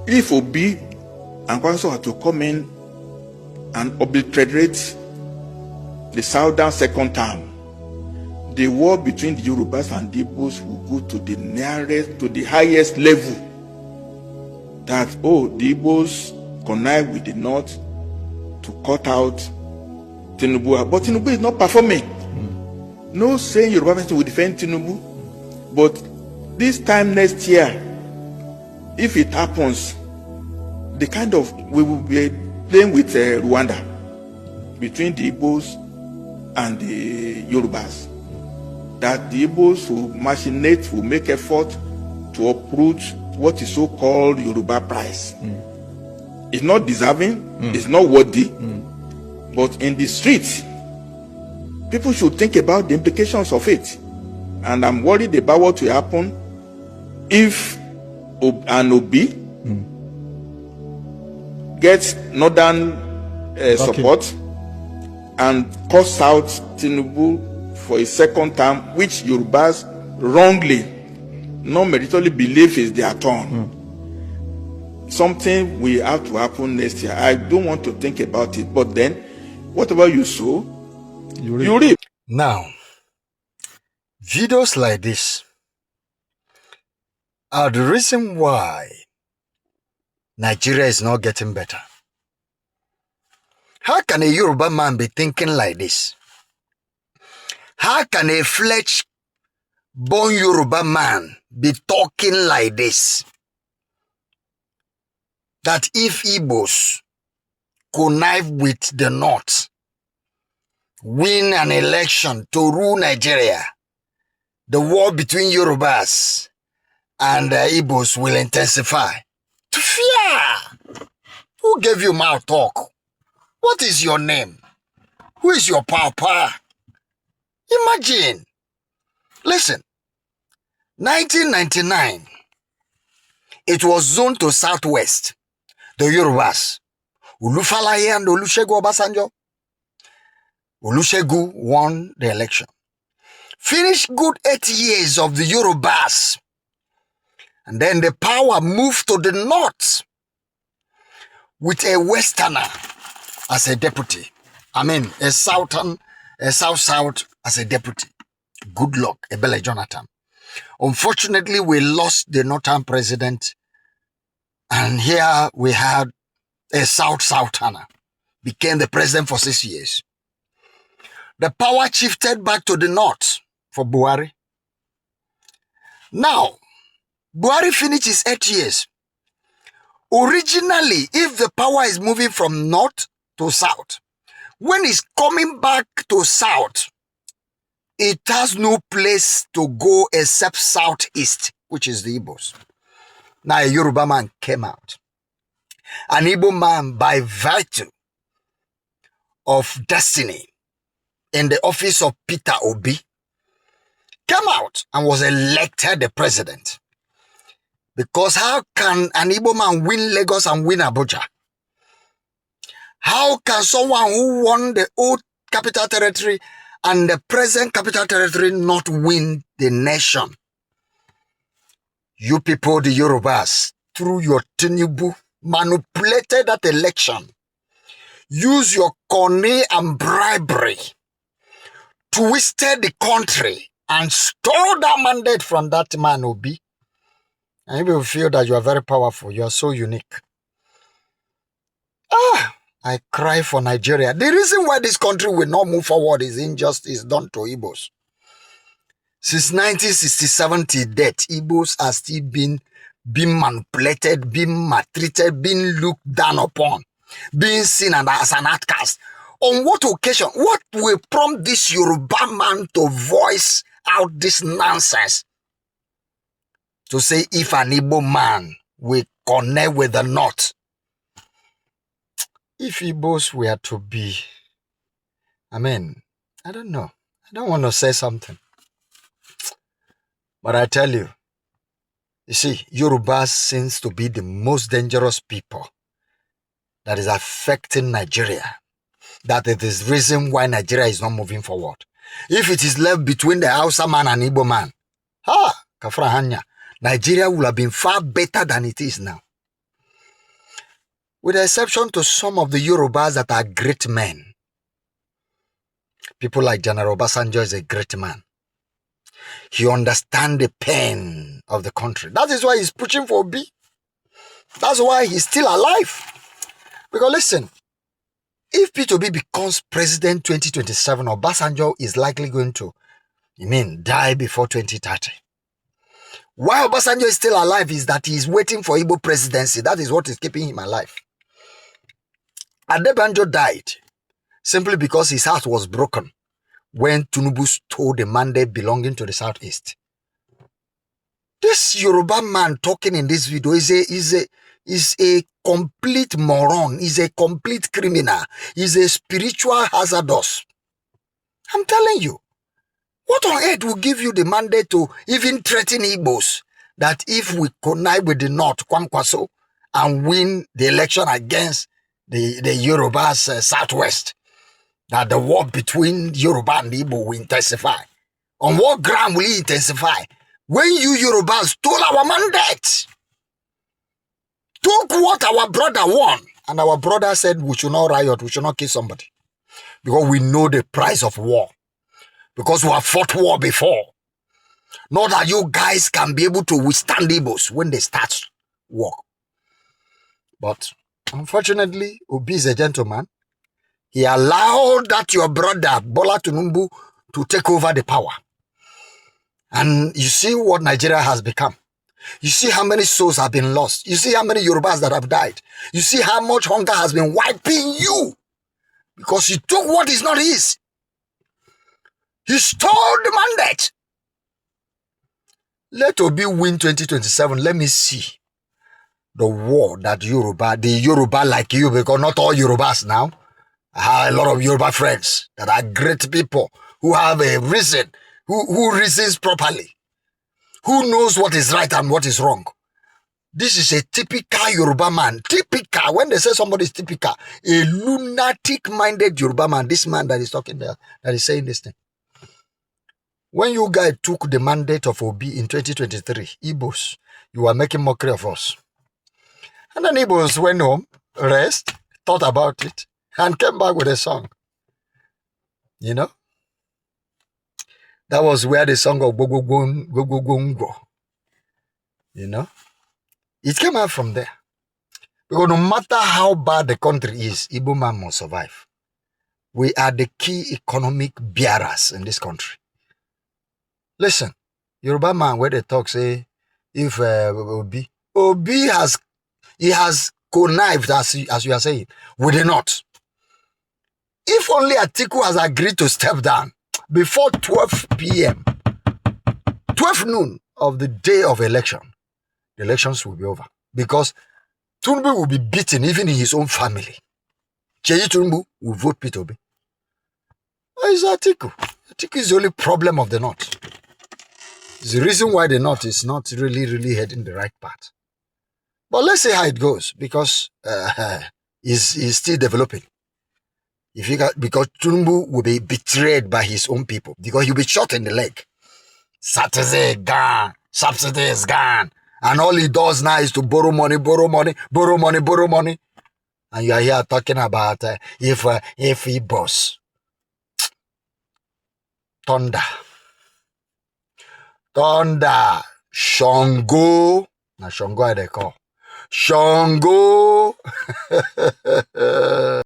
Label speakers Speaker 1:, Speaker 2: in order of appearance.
Speaker 1: If Obi and Kwankwaso are to come in and obliterate the southern second term, the war between the Yorubas and the Igbos will go to the nearest, to the highest level. That, the Igbos connive with the North to cut out Tinubu. But Tinubu is not performing. No saying Yoruba person will defend Tinubu. But this time next year, if it happens, we will be playing with Rwanda between the Igbos and the Yorubas. That the Igbos will machinate, will make effort to uproot what is so-called Yoruba price. It's not deserving, it's not worthy, but in the streets, people should think about the implications of it. And I'm worried about what will happen if an Obi gets northern support and cuts out Tinubu for a second term, which Yorubas wrongly, not meritorily believe is their turn. Something will have to happen next year. I don't want to think about it, but then whatever you sow, you reap.
Speaker 2: Now, videos like this are the reason why Nigeria is not getting better. How can a Yoruba man be thinking like this? How can a flesh-born Yoruba man be talking like this? That if Igbos connive with the North, win an election to rule Nigeria, the war between Yorubas and Igbos will intensify. Fear! Who gave you mouth talk? What is your name? Who is your papa? Imagine. Listen, 1999, it was zoned to Southwest, the Yorubas. Olufalaye and Olusegun Obasanjo. Olusegun won the election. Finished good 8 years of the Yorubas. And then the power moved to the North with a Westerner as a deputy. A South as a deputy. Good luck, Ebele Jonathan. Unfortunately, we lost the Northern president, and here we had a Southerner, became the president for 6 years. The power shifted back to the North for Buhari. Now, Buhari finished his 8 years. Originally, if the power is moving from North to South, when it's coming back to South, it has no place to go except Southeast, which is the Igbos. Now a Yoruba man came out. An Igbo man by virtue of destiny in the office of Peter Obi came out and was elected the president. Because how can an Igbo man win Lagos and win Abuja? How can someone who won the old capital territory and the present capital territory not win the nation? You people, the Yorubas, through your Tinubu, manipulated that election. Use your cunning and bribery, twisted the country, and stole that mandate from that man, Obi. And you will feel that you are very powerful. You are so unique. I cry for Nigeria. The reason why this country will not move forward is injustice done to Igbos. Since 1967 till date, Igbos are still being manipulated, being maltreated, being looked down upon, being seen as an outcast. On what occasion? What will prompt this Yoruba man to voice out this nonsense? To say if an Igbo man will connect with the North, if Igbos were to be, I don't know. I don't want to say something. But I tell you, see, Yorubas seems to be the most dangerous people that is affecting Nigeria. That it is the reason why Nigeria is not moving forward. If it is left between the Hausa man and Igbo man, Kafra Hanya, Nigeria would have been far better than it is now. with the exception to some of the Yorubas that are great men. People like General Obasanjo is a great man. He understands the pain of the country. That is why he's pushing for B. That's why he's still alive. Because listen, if P2B becomes president 2027, Obasanjo is likely going to, die before 2030. Why Obasanjo is still alive is that he is waiting for Igbo presidency. That is what is keeping him alive. Adebanjo died simply because his heart was broken when Tinubu stole the mandate belonging to the Southeast. This Yoruba man talking in this video is a complete moron, is a complete criminal, is a spiritual hazardous. I'm telling you, what on earth will give you the mandate to even threaten Igbos that if we connive with the North, Kwankwaso, and win the election against the Yorubas Southwest, that the war between Yoruba and Igbo will intensify? On what ground will it intensify? When you Yorubas stole our mandate, took what our brother won, and our brother said we should not riot, we should not kill somebody, because we know the price of war, because we have fought war before. Not that you guys can be able to withstand Igbos when they start war. But unfortunately, Obi is a gentleman. He allowed that your brother, Bola Tinubu, to take over the power. And you see what Nigeria has become. You see how many souls have been lost. You see how many Yorubas that have died. You see how much hunger has been wiping you. Because he took what is not his. He stole the mandate. Let Obi win 2027. Let me see the war that the Yoruba like you, because not all Yorubas now. I have a lot of Yoruba friends that are great people who have a reason, who reasons properly, who knows what is right and what is wrong. This is a typical Yoruba man. Typical. When they say somebody is typical, a lunatic-minded Yoruba man, this man that is talking there, that is saying this thing. When you guys took the mandate of Obi in 2023, Igbos, you were making mockery of us. And then Igbos went home, rest, thought about it, and came back with a song. You know? That was where the song of Gogo, you know? It came out from there. Because no matter how bad the country is, Igbo man must survive. We are the key economic bearers in this country. Listen, Yoruba man, where they talk, say, if Obi has connived, as you are saying, with the North. If only Atiku has agreed to step down before 12 p.m., 12 noon of the day of election, the elections will be over. Because Tinubu will be beaten even in his own family. Seyi Tinubu will vote P2B. It's Atiku. Atiku is the only problem of the North. It's the reason why the North is not really heading the right path. But let's see how it goes, because he's still developing. Because Tinubu will be betrayed by his own people, because he'll be shot in the leg. Saturday gone, subsidy is gone, and all he does now is to borrow money. And you are here talking about if he boss. Thunder, Shango, now Shango they call Shango.